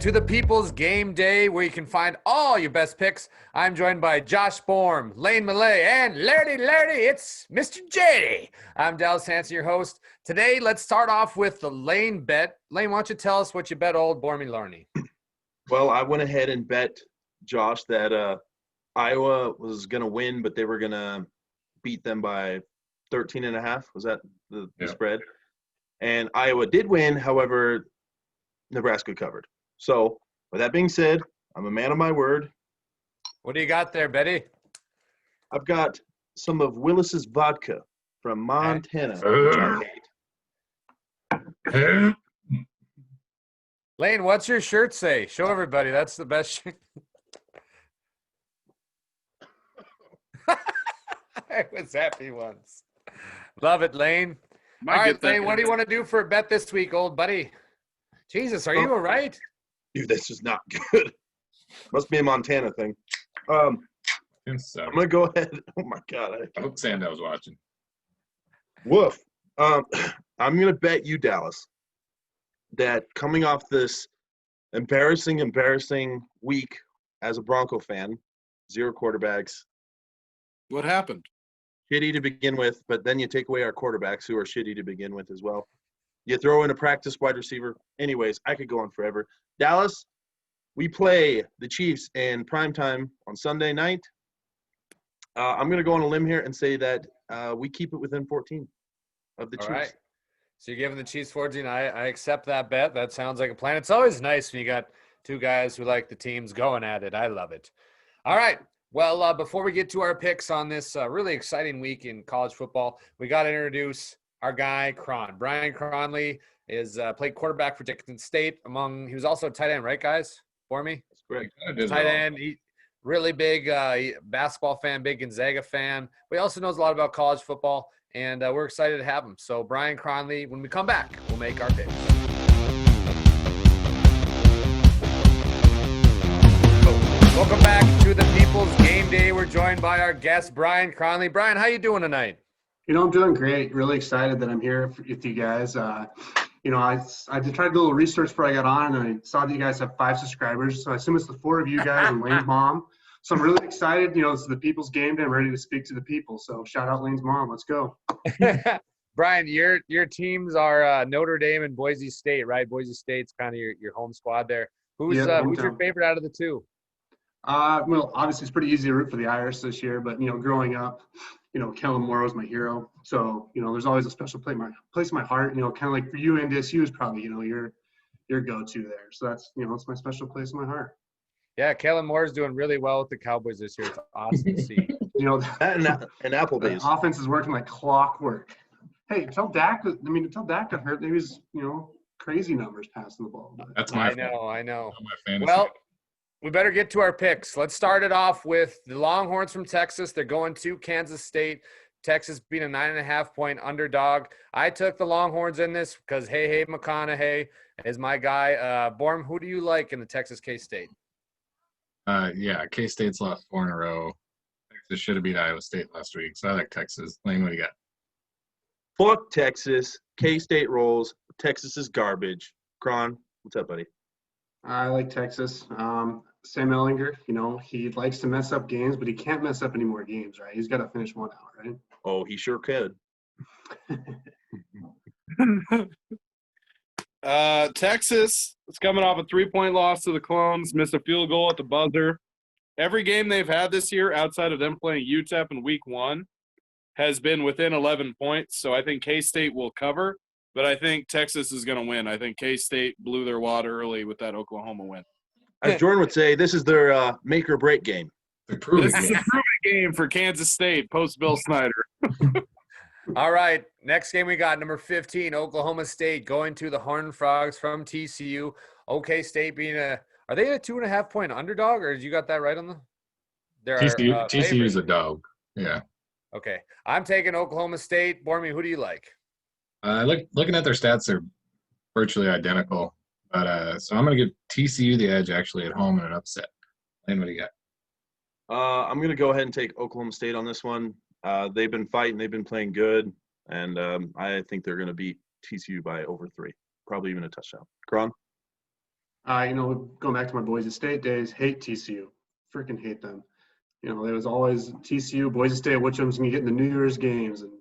to the People's Game Day, where you can find all your best picks. I'm joined by Josh Borm, Lane Millay, and Lardy, it's Mr. J. I'm Dallas Hanson, your host. Today, let's start off with the Lane bet. Lane, why don't you tell us what you bet old Bormy Larney? Well, I went ahead and bet, Josh, that Iowa was going to win, but they were going to beat them by 13.5. Was that the spread? And Iowa did win. However, Nebraska covered. So, with that being said, I'm a man of my word. What do you got there, Betty? I've got some of Willis's vodka from Montana, which I hate. Lane, what's your shirt say? Show everybody. That's the best shirt. I was happy once. Love it, Lane. All right, Lane, what do you want to do for a bet this week, old buddy? Jesus, are you all right? Dude, this is not good. Must be a Montana thing. I'm going to go ahead. Oh, my God. I hope Sandow's watching. Woof. I'm going to bet you, Dallas, that coming off this embarrassing week as a Bronco fan, 0 quarterbacks. What happened? Shitty to begin with, but then you take away our quarterbacks who are shitty to begin with as well. You throw in a practice wide receiver. Anyways, I could go on forever. Dallas, we play the Chiefs in primetime on Sunday night. I'm going to go on a limb here and say that we keep it within 14 of the Chiefs. All right. So you're giving the Chiefs 14. I accept that bet. That sounds like a plan. It's always nice when you got two guys who like the teams going at it. I love it. All right. Well, before we get to our picks on this really exciting week in college football, we got to introduce our guy, Brian Cronley is played quarterback for Dickinson State. He was also a tight end, right, guys? For me? That's correct. Tight end. He really big basketball fan, big Gonzaga fan. But he also knows a lot about college football, and we're excited to have him. So, Brian Cronley, when we come back, we'll make our picks. Welcome back to the People's Game Day. We're joined by our guest, Brian Cronley. Brian, how you doing tonight? I'm doing great. Really excited that I'm here with you guys. I did try to do a little research before I got on, and I saw that you guys have 5 subscribers. So I assume it's the 4 of you guys and Lane's mom. So I'm really excited. This is the People's Game Day. I'm ready to speak to the people. So shout out Lane's mom. Let's go. Brian, your teams are Notre Dame and Boise State, right? Boise State's kind of your home squad there. Who's your favorite out of the two? Well, obviously it's pretty easy to root for the Irish this year, but growing up, Kellen Moore was my hero. So, there's always a special place in my heart. Kind of like for you, NDSU is probably, your go-to there. So that's, it's my special place in my heart. Yeah, Kellen Moore is doing really well with the Cowboys this year. It's awesome to see. And Applebee's. The offense is working like clockwork. Hey, until Dak got hurt, there was, crazy numbers passing the ball. That's my I know. Well, we better get to our picks. Let's start it off with the Longhorns from Texas. They're going to Kansas State. Texas being a 9.5-point underdog. I took the Longhorns in this because Hey McConaughey is my guy. Borm, who do you like in the Texas K-State? K-State's lost 4 in a row. Texas should have beat Iowa State last week, so I like Texas. Lane, what do you got? Fuck Texas. K-State rolls. Texas is garbage. Cron, what's up, buddy? I like Texas. Sam Ehlinger, he likes to mess up games, but he can't mess up any more games, right? He's got to finish one out, right? Oh, he sure could. Texas is coming off a 3-point loss to the Clones, missed a field goal at the buzzer. Every game they've had this year outside of them playing UTEP in week 1 has been within 11 points. So I think K-State will cover, but I think Texas is going to win. I think K-State blew their wad early with that Oklahoma win. As Jordan would say, this is their make or break game. This is a proving game for Kansas State post Bill Snyder. All right, next game we got number 15, Oklahoma State going to the Horned Frogs from TCU. OK State being are they a 2.5-point underdog, or did you got that right on the? TCU's a dog. Yeah. Okay, I'm taking Oklahoma State. Bormy, who do you like? Looking at their stats, they're virtually identical. But so I'm going to give TCU the edge actually at home in an upset. Lane, what do you got? I'm going to go ahead and take Oklahoma State on this one. They've been fighting. They've been playing good. And I think they're going to beat TCU by over 3, probably even a touchdown. Cron? Going back to my Boise State days, hate TCU. Freaking hate them. There was always TCU, Boise State, which one's going to get in the New Year's games, and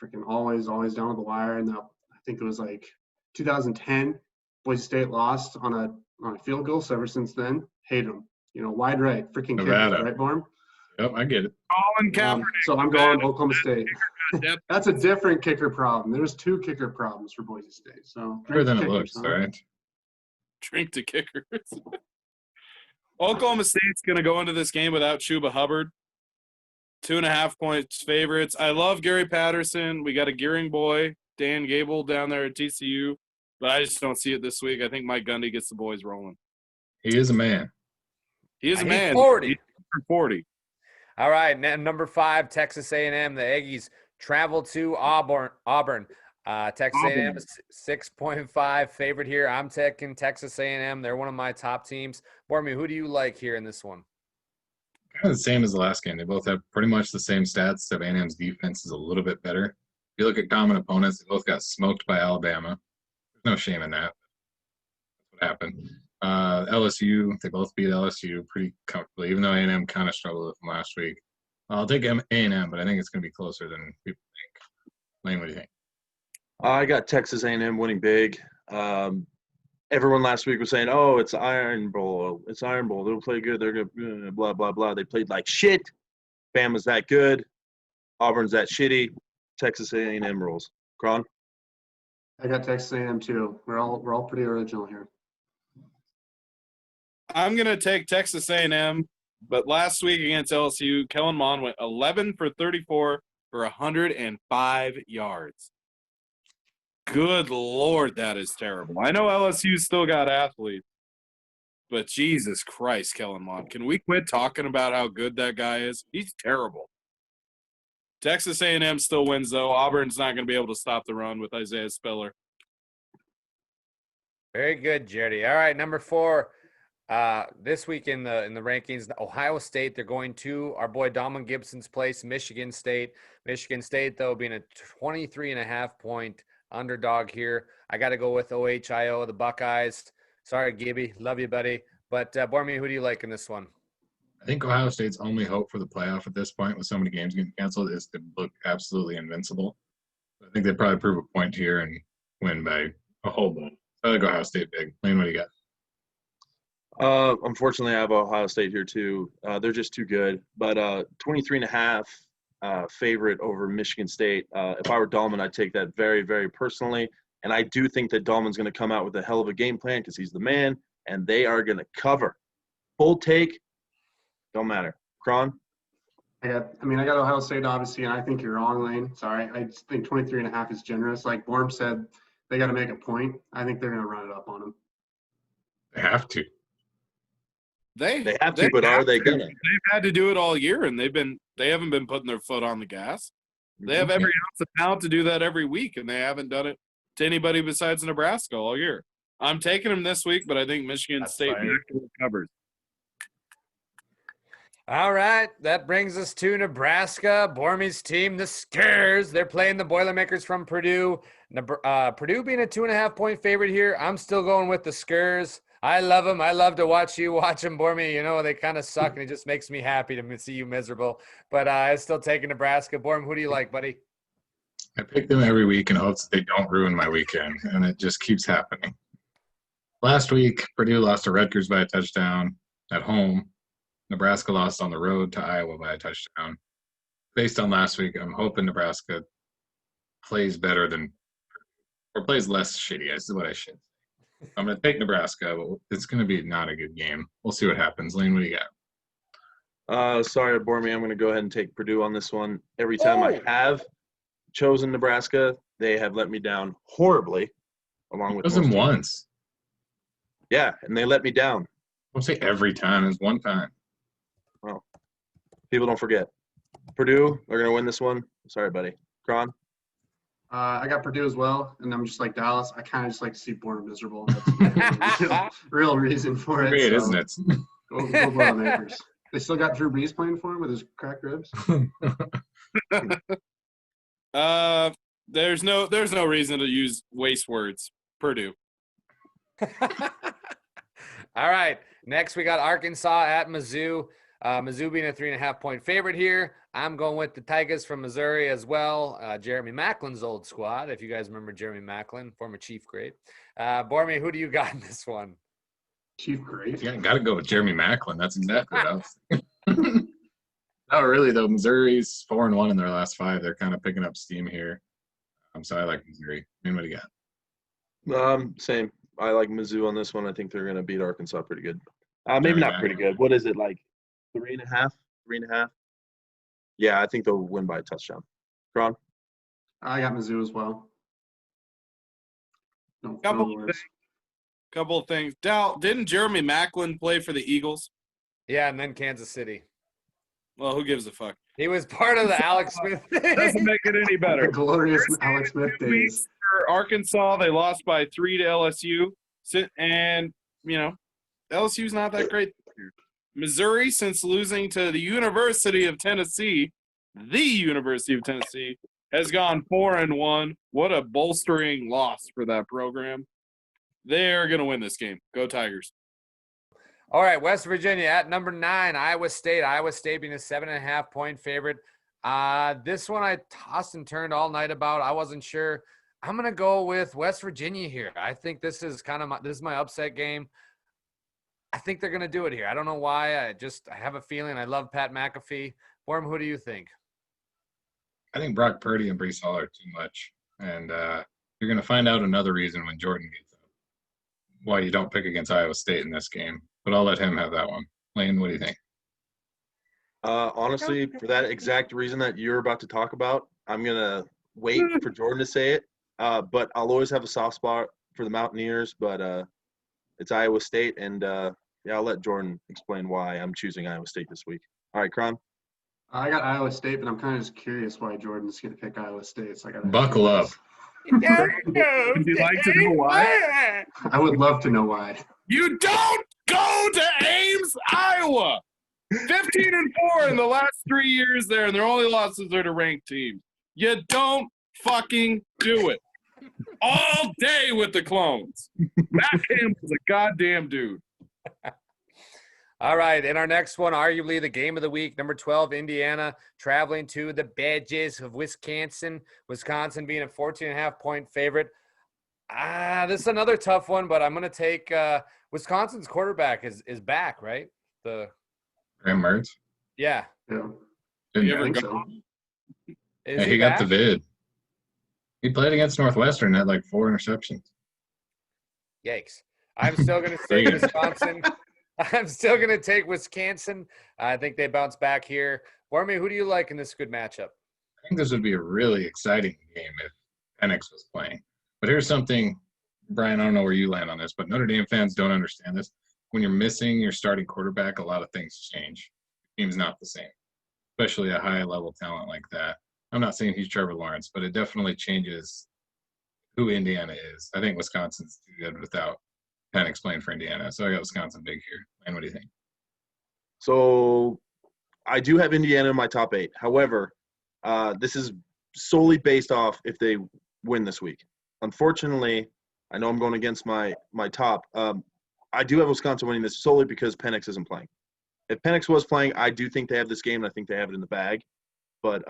freaking always down to the wire. And I think it was like 2010, Boise State lost on a field goal. So ever since then, hate them. Wide right, freaking kickers, Nevada. right, Borm? Yep, I get it. Colin Kaepernick. So I'm going Oklahoma State. Yep. That's a different kicker problem. There's 2 kicker problems for Boise State. So Better than it kickers, looks, huh? all right? Drink to kickers. Oklahoma State's going to go into this game without Chuba Hubbard. 2.5 points favorites. I love Gary Patterson. We got a Gearing boy, Dan Gable, down there at TCU. But I just don't see it this week. I think Mike Gundy gets the boys rolling. He is a man. He is a He's man. 40. He's 40. All right, number 5, Texas A&M. The Aggies travel to Auburn. Texas A&M is 6.5 favorite here. I'm taking Texas A&M. They're one of my top teams. Bormy, who do you like here in this one? Kind of the same as the last game. They both have pretty much the same stats, except A&M's defense is a little bit better. If you look at common opponents, they both got smoked by Alabama. There's no shame in that. That's what happened. LSU, they both beat LSU pretty comfortably, even though A&M kind of struggled with them last week. I'll take A&M, but I think it's going to be closer than people think. Lane, what do you think? I got Texas A&M winning big. Everyone last week was saying, "Oh, it's Iron Bowl. It's Iron Bowl. They'll play good. They're gonna blah blah blah." They played like shit. Bama's that good. Auburn's that shitty. Texas A&M rules. Kron? I got Texas A&M too. We're all pretty original here. I'm going to take Texas A&M, but last week against LSU, Kellen Mond went 11 for 34 for 105 yards. Good Lord, that is terrible. I know LSU still got athletes, but Jesus Christ, Kellen Mond. Can we quit talking about how good that guy is? He's terrible. Texas A&M still wins, though. Auburn's not going to be able to stop the run with Isaiah Spiller. Very good, Jerry. All right, number 4. This week in the rankings, Ohio State, they're going to our boy Domin Gibson's place, Michigan State. Michigan State, though, being a 23.5 point underdog here. I got to go with OHIO, the Buckeyes. Sorry, Gibby. Love you, buddy. But, Bormy, who do you like in this one? I think Ohio State's only hope for the playoff at this point with so many games getting canceled is to look absolutely invincible. I think they probably prove a point here and win by a whole bunch. I like Ohio State big. Lane, what do you got? Unfortunately, I have Ohio State here too. They're just too good. But 23.5 favorite over Michigan State. If I were Dahlman, I'd take that very, very personally. And I do think that Dahlman's going to come out with a hell of a game plan because he's the man, and they are going to cover. Full take, don't matter. Kron? I got Ohio State, obviously, and I think you're wrong, Lane. Sorry. I just think 23.5 is generous. Like Borm said, they got to make a point. I think they're going to run it up on them. They have to. They have to, but are they gonna? They've had to do it all year, and they haven't been putting their foot on the gas. They have every ounce of talent to do that every week, and they haven't done it to anybody besides Nebraska all year. I'm taking them this week, but I think Michigan State covers. All right, that brings us to Nebraska. Bormy's team, the Scares. They're playing the Boilermakers from Purdue. Purdue being a 2.5 point favorite here. I'm still going with the Scares. I love them. I love to watch you watch them, Bormy. You know, they kind of suck, and it just makes me happy to see you miserable. But I still take Nebraska. Borm, who do you like, buddy? I pick them every week in hopes that they don't ruin my weekend, and it just keeps happening. Last week, Purdue lost to Rutgers by a touchdown at home. Nebraska lost on the road to Iowa by a touchdown. Based on last week, I'm hoping Nebraska plays better than – or plays less shitty. This is what I should say. I'm going to take Nebraska, but it's going to be not a good game. We'll see what happens. Lane, what do you got? Sorry, Bormy. I'm going to go ahead and take Purdue on this one. Every time I have chosen Nebraska, they have let me down horribly. Along with Chosen once. Yeah, and they let me down. Don't say every time. It's one time. Well, people don't forget. Purdue, they're going to win this one. Sorry, buddy. Kron? I got Purdue as well, and I'm just like Dallas. I kind of just like to see Bourne miserable. That's the real reason for it. Great, isn't it? Go Boilermakers. They still got Drew Brees playing for him with his cracked ribs. There's no reason to use waste words. Purdue. All right. Next, we got Arkansas at Mizzou. Mizzou being a 3.5-point favorite here. I'm going with the Tigers from Missouri as well. Jeremy Macklin's old squad, if you guys remember Jeremy Macklin, former Chief Great. Bormy, who do you got in this one? Chief Great. Yeah, got to go with Jeremy Macklin. That's exactly what I was thinking. Not really, though. Missouri's 4-1 in their last 5. They're kind of picking up steam here. So I like Missouri. What do you got? Same. I like Mizzou on this one. I think they're going to beat Arkansas pretty good. Maybe Jeremy not pretty good. What is it, like 3.5? 3.5? Yeah, I think they'll win by a touchdown. Ron? I got Mizzou as well. No, Couple no of worries. Couple of things. Dal, didn't Jeremy Macklin play for the Eagles? Yeah, and then Kansas City. Well, who gives a fuck? He was part of the Alex Smith. Doesn't make it any The better. glorious Alex Smith Two weeks days. for Arkansas, they lost by 3 to LSU. And, LSU's not that great this year. Missouri, since losing to the University of Tennessee, has gone 4-1. What a bolstering loss for that program. They're going to win this game. Go Tigers. All right, West Virginia at number 9, Iowa State. Iowa State being a 7.5-point favorite. This one I tossed and turned all night about. I wasn't sure. I'm gonna go with West Virginia here. I think this is my upset game. I think they're gonna do it here. I don't know why. I have a feeling. I love Pat McAfee. Worm, who do you think? I think Brock Purdy and Brees Hall are too much. And you're going to find out another reason when Jordan gets up why you don't pick against Iowa State in this game. But I'll let him have that one. Lane, what do you think? Honestly, for that exact reason that you're about to talk about, I'm going to wait for Jordan to say it. But I'll always have a soft spot for the Mountaineers, but it's Iowa State. And, I'll let Jordan explain why I'm choosing Iowa State this week. All right, Kron? I got Iowa State, but I'm kind of just curious why Jordan's going to pick Iowa State. So I got Buckle up. Would you like to know why? I would love to know why. You don't go to Ames, Iowa. 15-4 in the last 3 years there, and their only losses are to ranked teams. You don't fucking do it. All day with the clones. Matt Campbell's a goddamn dude. All right, in our next one, arguably the game of the week, number 12, Indiana, traveling to the Badgers of Wisconsin. Wisconsin being a 14.5-point favorite. This is another tough one, but I'm going to take Wisconsin's quarterback is back, right? Graham Mertz? Yeah. Yeah. You I ever think go? so. Is He got the back? vid. He played against Northwestern, had like 4 interceptions. Yikes. I'm still going to say Wisconsin. I'm still going to take Wisconsin. I think they bounce back here. Wormy, who do you like in this good matchup? I think this would be a really exciting game if Penix was playing. But here's something, Brian, I don't know where you land on this, but Notre Dame fans don't understand this. When you're missing your starting quarterback, a lot of things change. The team's not the same, especially a high-level talent like that. I'm not saying he's Trevor Lawrence, but it definitely changes who Indiana is. I think Wisconsin's too good without Penix playing for Indiana. So I got Wisconsin big here. And what do you think? So I do have Indiana in my top 8. However, this is solely based off if they win this week. Unfortunately, I know I'm going against my top. I do have Wisconsin winning this solely because Penix isn't playing. If Penix was playing, I do think they have this game, and I think they have it in the bag. But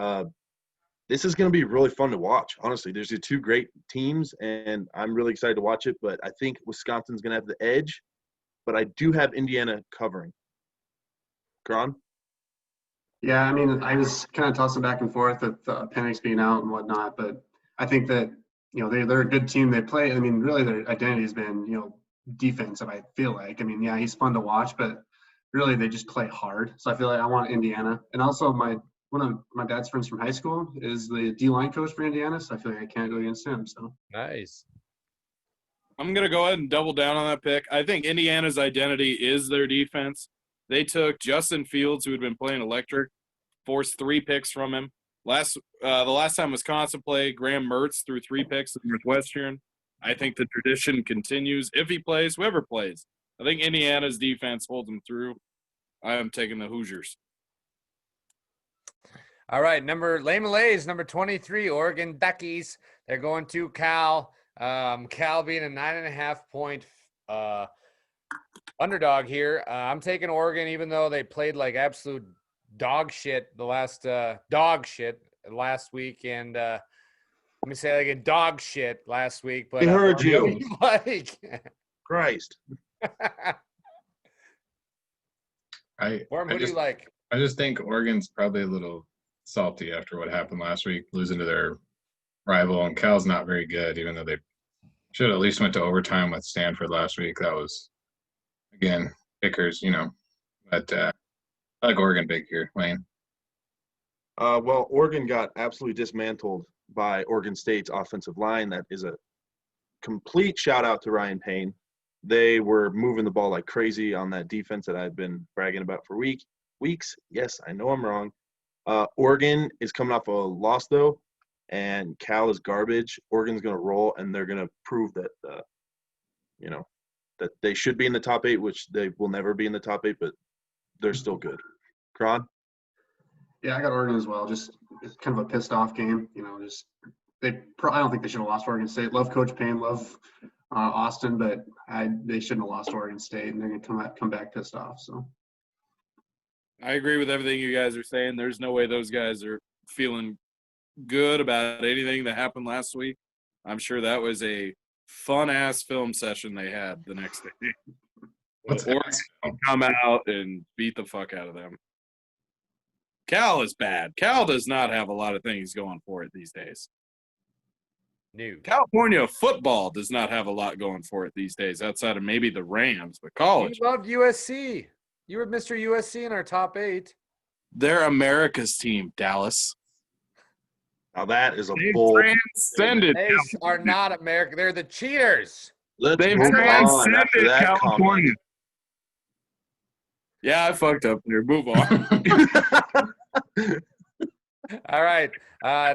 this is going to be really fun to watch, honestly. There's 2 great teams, and I'm really excited to watch it. But I think Wisconsin's going to have the edge. But I do have Indiana covering. Kron? Yeah, I mean, I was kind of tossing back and forth with Penix being out and whatnot, but I think that, they're a good team. They play, I mean, really their identity has been, defensive, I feel like. I mean, yeah, he's fun to watch, but really they just play hard. So I feel like I want Indiana. And also one of my dad's friends from high school is the D-line coach for Indiana, so I feel like I can't go against him. So Nice. I'm going to go ahead and double down on that pick. I think Indiana's identity is their defense. They took Justin Fields, who had been playing electric, forced 3 picks from him. The last time Wisconsin played, Graham Mertz threw 3 picks at Northwestern. I think the tradition continues. If he plays, whoever plays. I think Indiana's defense holds them through. I am taking the Hoosiers. All right, Lane Malays, number 23, Oregon Duckies. They're going to Cal. Cal being a 9.5-point underdog here. I'm taking Oregon, even though they played like absolute dog shit last week, and let me say like a dog shit last week. But We heard what you. do you like. Christ. Worm, who do you like? I just think Oregon's probably a little salty after what happened last week, losing to their rival, and Cal's not very good, even though they should at least went to overtime with Stanford last week. That was, again, Vickers, but I like Oregon big here, Wayne. Well, Oregon got absolutely dismantled by Oregon State's offensive line. That is a complete shout out to Ryan Payne. They were moving the ball like crazy on that defense that I've been bragging about for weeks. Yes, I know I'm wrong. Oregon is coming off a loss, though, and Cal is garbage. Oregon's going to roll, and they're going to prove that, that they should be in the top 8, which they will never be in the top 8, but they're still good. Kron? Yeah, I got Oregon as well. Just it's kind of a pissed off game. I don't think they should have lost Oregon State. Love Coach Payne, love Austin, but they shouldn't have lost Oregon State, and they're going to come back pissed off. So I agree with everything you guys are saying. There's no way those guys are feeling good about anything that happened last week. I'm sure that was a fun-ass film session they had the next day. What's Oregon come out and beat the fuck out of them. Cal is bad. Cal does not have a lot of things going for it these days. New. California football does not have a lot going for it these days outside of maybe the Rams, but college. You loved USC. You were Mr. USC in our top 8. They're America's team, Dallas. Now that is a They bold. transcended. They are not America. They're the cheaters. Let's They've move on transcended after that California. comment. Yeah, I fucked up there. Move on. All right.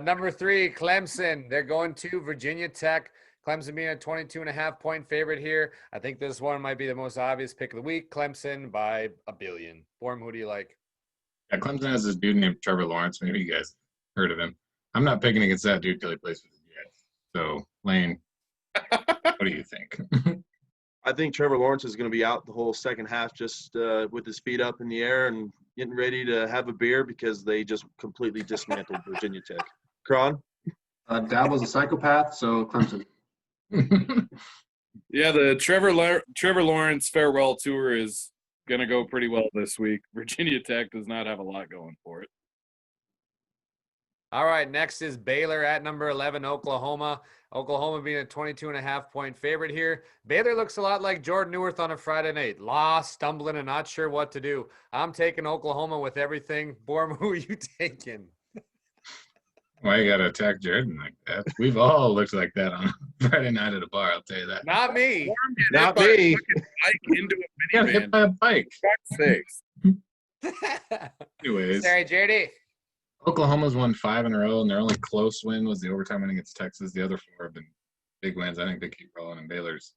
Number 3, Clemson. They're going to Virginia Tech. Clemson being a 22.5-point favorite here. I think this one might be the most obvious pick of the week. Clemson by a billion. Form, who do you like? Yeah, Clemson has this dude named Trevor Lawrence. Maybe you guys heard of him. I'm not picking against that dude till he plays for the Jets. So, Lane, what do you think? I think Trevor Lawrence is going to be out the whole second half just with his feet up in the air and getting ready to have a beer because they just completely dismantled Virginia Tech. Kron? Dabo's a psychopath, so Clemson. Yeah, the Trevor Lawrence farewell tour is going to go pretty well this week. Virginia Tech does not have a lot going for it. All right, next is Baylor at number 11, Oklahoma. Oklahoma being a 22.5-point favorite here. Baylor looks a lot like Jordan Newerth on a Friday night. Lost, stumbling, and not sure what to do. I'm taking Oklahoma with everything. Borm, who are you taking? Why you got to attack Jordan like that? We've all looked like that on Friday night at a bar, I'll tell you that. Not me. Not me. Bike into a Yeah, minivan. hit by a bike. For fuck's sakes. Anyways, Sorry, JD. Oklahoma's won 5 in a row, and their only close win was the overtime win against Texas. The other 4 have been big wins. I think they keep rolling, and Baylor's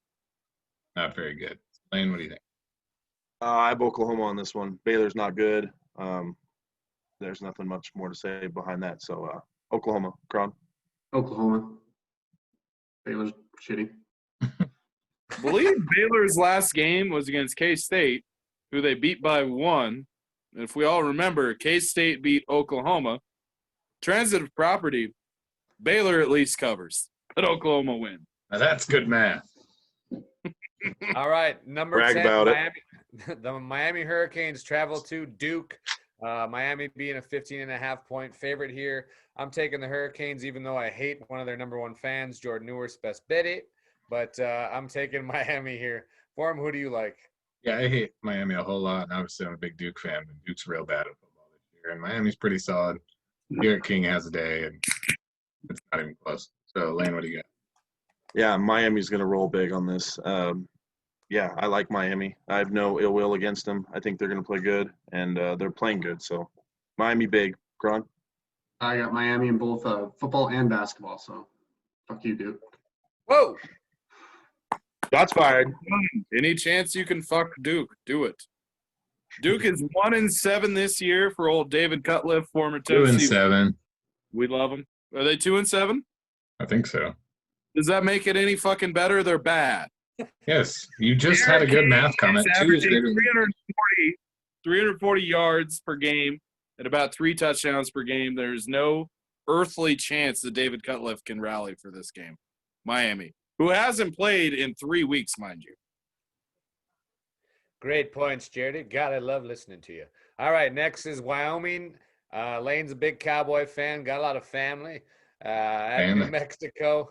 not very good. Lane, what do you think? I have Oklahoma on this one. Baylor's not good. There's nothing much more to say behind that. So, Oklahoma. Kron? Oklahoma. Baylor's shitty. I believe Baylor's last game was against K-State, who they beat by 1. And if we all remember, K-State beat Oklahoma. Transitive property, Baylor at least covers, but Oklahoma win. Now that's good math. All right, number Brag 10, about it. Miami. The Miami Hurricanes travel to Duke. Miami being a 15.5-point favorite here. I'm taking the Hurricanes, even though I hate one of their number 1 fans, Jordan Newerth's best Betty. But I'm taking Miami here. Form, who do you like? Yeah, I hate Miami a whole lot, and obviously I'm a big Duke fan, but Duke's real bad at football this year, and Miami's pretty solid. Garrett King has a day, and it's not even close. So, Lane, what do you got? Yeah, Miami's going to roll big on this. Yeah, I like Miami. I have no ill will against them. I think they're going to play good, and they're playing good. So, Miami big. Kron? I got Miami in both football and basketball, so fuck you, Duke. Whoa! Shots fired. Any chance you can fuck Duke, do it. Duke is 1-7 this year for old David Cutcliffe, former 2-7. We love him. Are they 2-7? I think so. Does that make it any fucking better? They're bad. Yes, you just had a good math comment. He's 2 is averaging greater than 340 yards per game and about 3 touchdowns per game. There's no earthly chance that David Cutcliffe can rally for this game. Miami, who hasn't played in 3 weeks, mind you. Great points, Jared. God, I love listening to you. All right, next is Wyoming. Lane's a big Cowboy fan, got a lot of family at New Family. Mexico.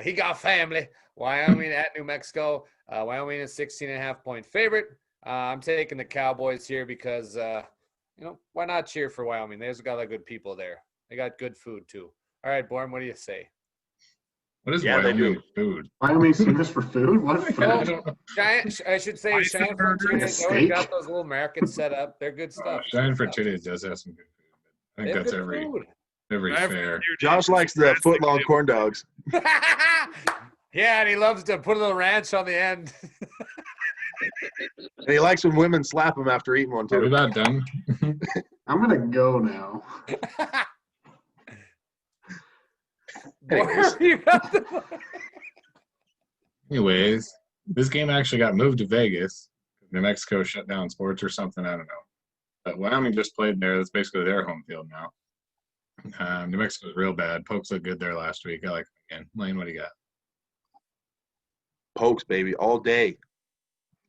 He got family. Wyoming at New Mexico. Wyoming is 16.5-point favorite. I'm taking the Cowboys here because, why not cheer for Wyoming? They've got a lot of good people there. They got good food, too. All right, Born, what do you say? What is Yeah, they Wyoming do. food? Wyoming's famous for food? What I food? don't know. I should say Bison Cheyenne burger, Fortuna. They always steak? got those little markets set up. They're good stuff. Cheyenne Fortuna does have some good food. I They think have that's good every food. fair. Josh likes the foot-long corn dogs. Yeah, and he loves to put a little ranch on the end. And he likes when women slap him after eating one, Are we too. about done? I'm going to go now. Anyways. You got the- Anyways, this game actually got moved to Vegas. New Mexico shut down sports or something. I don't know. But Wyoming just played there. That's basically their home field now. New Mexico's real bad. Pokes looked good there last week. I like them again. Lane, what do you got? Pokes, baby, all day.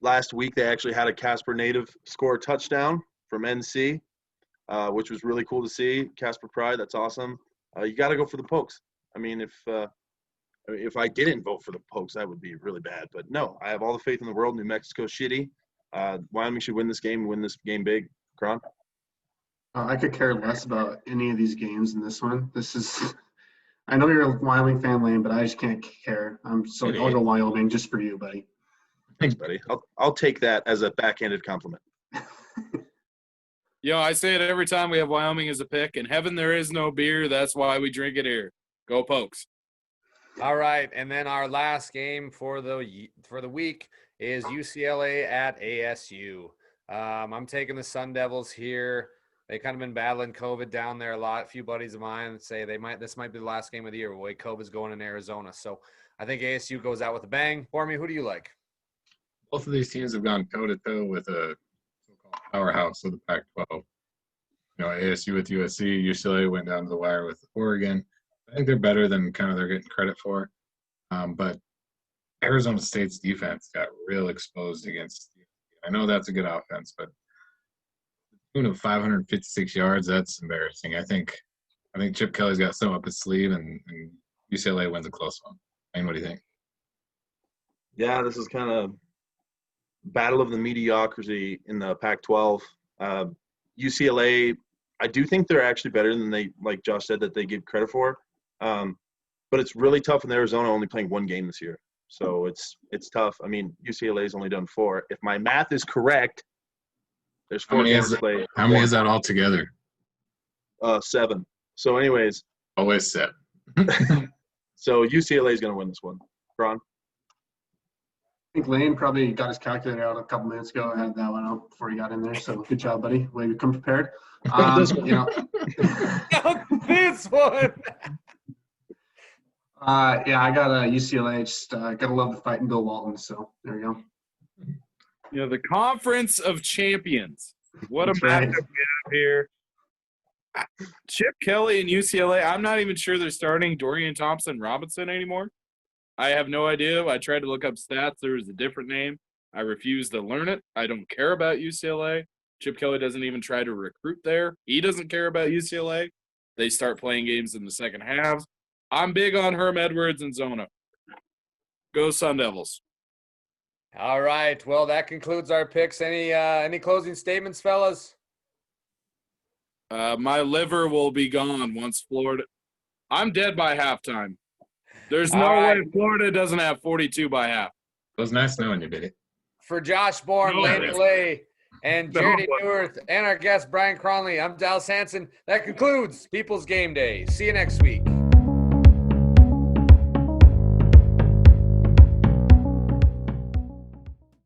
Last week, they actually had a Casper native score a touchdown from NC, which was really cool to see. Casper Pride, that's awesome. You got to go for the Pokes. I mean, if I didn't vote for the Pokes, that would be really bad. But no, I have all the faith in the world. New Mexico's shitty. Wyoming should win this game and win this game big. Kron? I could care less about any of these games in this one. I know you're a Wyoming fan, Lane, but I just can't care. I'll go Wyoming just for you, buddy. Thanks, buddy. I'll take that as a backhanded compliment. Yo, I say it every time we have Wyoming as a pick. In heaven, there is no beer. That's why we drink it here. Go Pokes. All right, and then our last game for the week is UCLA at ASU. I'm taking the Sun Devils here. They kind of been battling COVID down there a lot. A few buddies of mine say this might be the last game of the year. The way COVID's going in Arizona, so I think ASU goes out with a bang. For me, who do you like? Both of these teams have gone toe-to-toe with a so-called powerhouse of the Pac-12. ASU with USC, UCLA went down to the wire with Oregon. I think they're better than kind of they're getting credit for. But Arizona State's defense got real exposed against – I know that's a good offense, but tune of 556 yards, that's embarrassing. I think Chip Kelly's got some up his sleeve, and UCLA wins a close one. Wayne, what do you think? Yeah, this is kind of battle of the mediocrity in the Pac-12. UCLA, I do think they're actually better than they, like Josh said, that they give credit for. But it's really tough in Arizona only playing one game this year. So it's tough. I mean, UCLA's only done 4. If my math is correct, there's 4 games to play. How many is that altogether? 7. So anyways, Always 7. so UCLA is going to win this one. Ron? I think Lane probably got his calculator out a couple minutes ago. I had that one out before he got in there. So good job, buddy. Way to come prepared. This one. This one. Yeah, I got UCLA. Just gotta love the fight in Bill Walton. So there you go. The Conference of Champions. What That's a right. matchup we have here. Chip Kelly and UCLA. I'm not even sure they're starting Dorian Thompson-Robinson anymore. I have no idea. I tried to look up stats. There was a different name. I refuse to learn it. I don't care about UCLA. Chip Kelly doesn't even try to recruit there. He doesn't care about UCLA. They start playing games in the second half. I'm big on Herm Edwards and Zona. Go Sun Devils. All right. Well, that concludes our picks. Any closing statements, fellas? My liver will be gone once Florida. I'm dead by halftime. There's no All right. way Florida doesn't have 42 by half. It was nice knowing you, Billy. For Josh Bourne, No. Lane Clay, and No. Jerry Neworth, and our guest Brian Cronley, I'm Dallas Hansen. That concludes People's Game Day. See you next week.